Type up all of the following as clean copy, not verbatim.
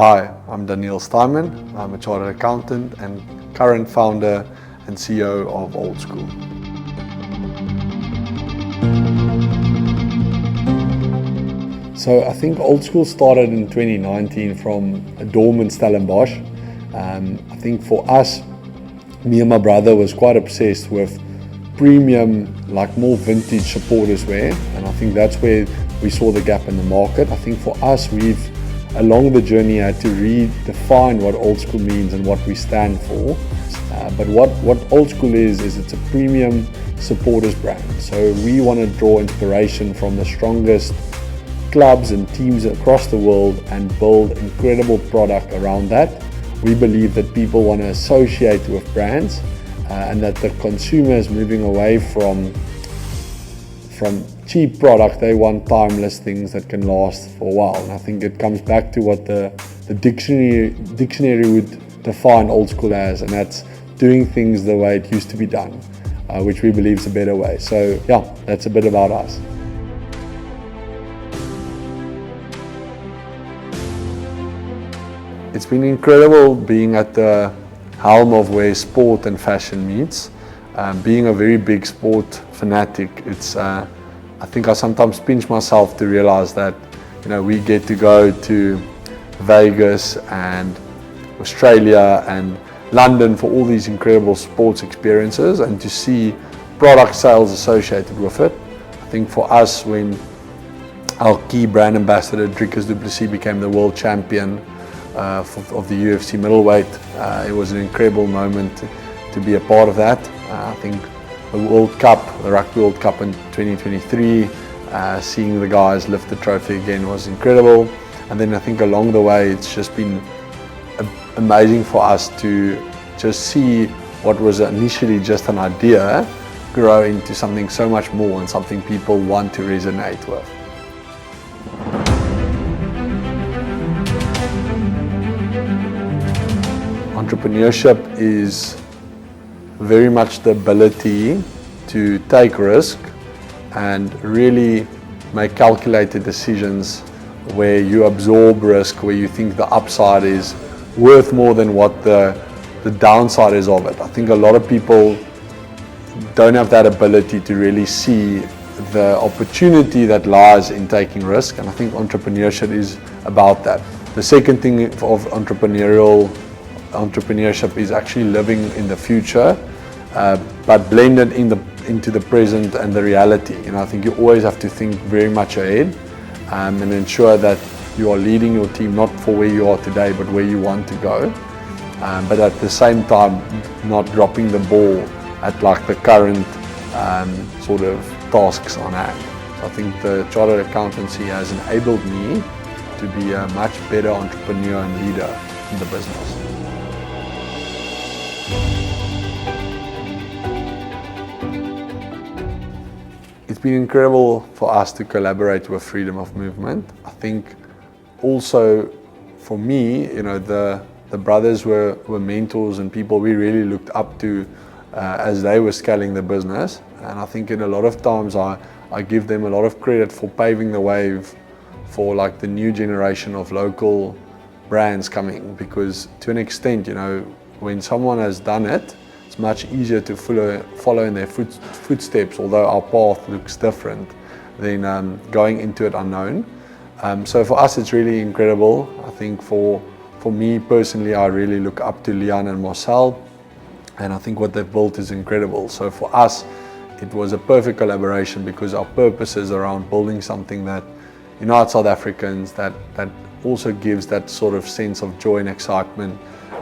Hi, I'm Daneel Steinmann. I'm a chartered accountant and current founder and CEO of Old School. So I think Old School started in 2019 from a dorm in Stellenbosch. I think for us, me and my brother was quite obsessed with premium, like more vintage supporters wear, and I think that's where we saw the gap in the market. I think for us, we've along the journey had to redefine what Old School means and what we stand for. But what Old School is it's a premium supporters brand. So we want to draw inspiration from the strongest clubs and teams across the world and build incredible product around that. We believe that people want to associate with brands and that the consumer is moving away from cheap product. They want timeless things that can last for a while. And I think it comes back to what the dictionary would define Old School as, and that's doing things the way it used to be done, which we believe is a better way. So yeah, that's a bit about us. It's been incredible being at the helm of where sport and fashion meets. Being a very big sport fanatic, I think I sometimes pinch myself to realize that, we get to go to Vegas and Australia and London for all these incredible sports experiences and to see product sales associated with it. I think for us, when our key brand ambassador, Dricus du Plessis, became the world champion of the UFC middleweight, it was an incredible moment to be a part of that. I think the World Cup, the Rugby World Cup in 2023, seeing the guys lift the trophy again was incredible. And then I think along the way, it's just been amazing for us to just see what was initially just an idea grow into something so much more and something people want to resonate with. Entrepreneurship is very much the ability to take risk and really make calculated decisions where you absorb risk, where you think the upside is worth more than what the downside is of it. I think a lot of people don't have that ability to really see the opportunity that lies in taking risk, and I think entrepreneurship is about that. The second thing of entrepreneurship is actually living in the future, but blended into the present and the reality. I think you always have to think very much ahead and ensure that you are leading your team not for where you are today, but where you want to go. But at the same time, not dropping the ball at like the current sort of tasks on hand. So I think the chartered accountancy has enabled me to be a much better entrepreneur and leader in the business. It's been incredible for us to collaborate with Freedom of Movement. I think also for me, the brothers were mentors and people we really looked up to as they were scaling the business. And I think in a lot of times I give them a lot of credit for paving the way for like the new generation of local brands coming, because to an extent, when someone has done it, it's much easier to follow in their footsteps, although our path looks different than going into it unknown. So for us, it's really incredible. I think for me personally, I really look up to Leon and Marcel, and I think what they've built is incredible. So for us, it was a perfect collaboration because our purpose is around building something that unites South Africans, that also gives that sort of sense of joy and excitement.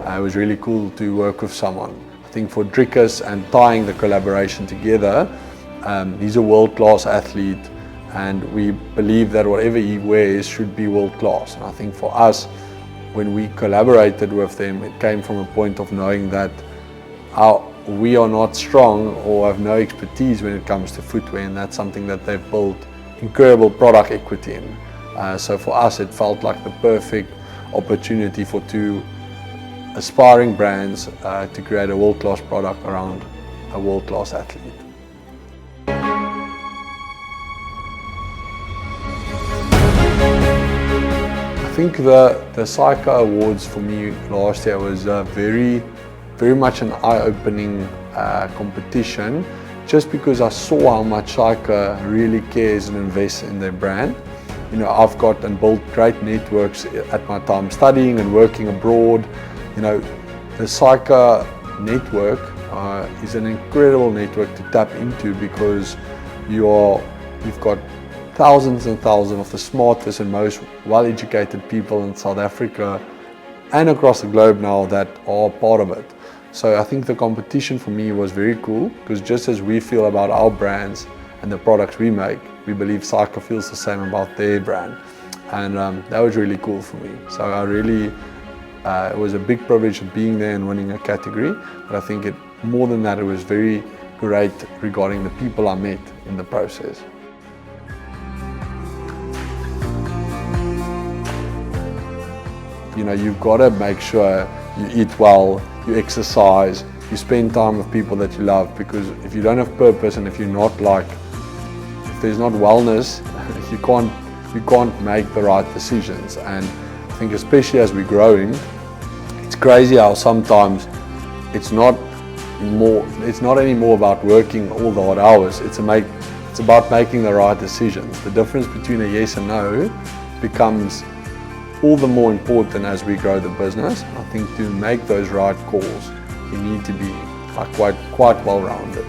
It was really cool to work with someone. I think for Dricus and tying the collaboration together, he's a world-class athlete, and we believe that whatever he wears should be world-class. And I think for us, when we collaborated with them, it came from a point of knowing that we are not strong or have no expertise when it comes to footwear, and that's something that they've built incredible product equity in. So for us, it felt like the perfect opportunity for two aspiring brands to create a world-class product around a world-class athlete. I think the SAICA Awards for me last year was very much an eye-opening competition, just because I saw how much SAICA really cares and invests in their brand. You know, I've got and built great networks at my time studying and working abroad. You know, the SAICA network is an incredible network to tap into, because you've got thousands and thousands of the smartest and most well-educated people in South Africa and across the globe now that are part of it. So I think the competition for me was very cool, because just as we feel about our brands and the products we make, we believe SAICA feels the same about their brand. And that was really cool for me. So I really, it was a big privilege of being there and winning a category, but I think more than that, it was very great regarding the people I met in the process. You know, you've got to make sure you eat well, you exercise, you spend time with people that you love, because if you don't have purpose and if you're not if there's not wellness, you can't make the right decisions. And I think especially as we're growing, it's crazy how sometimes it's not anymore about working all the hard hours. It's about making the right decisions. The difference between a yes and no becomes all the more important as we grow the business. I think to make those right calls, you need to be quite well-rounded.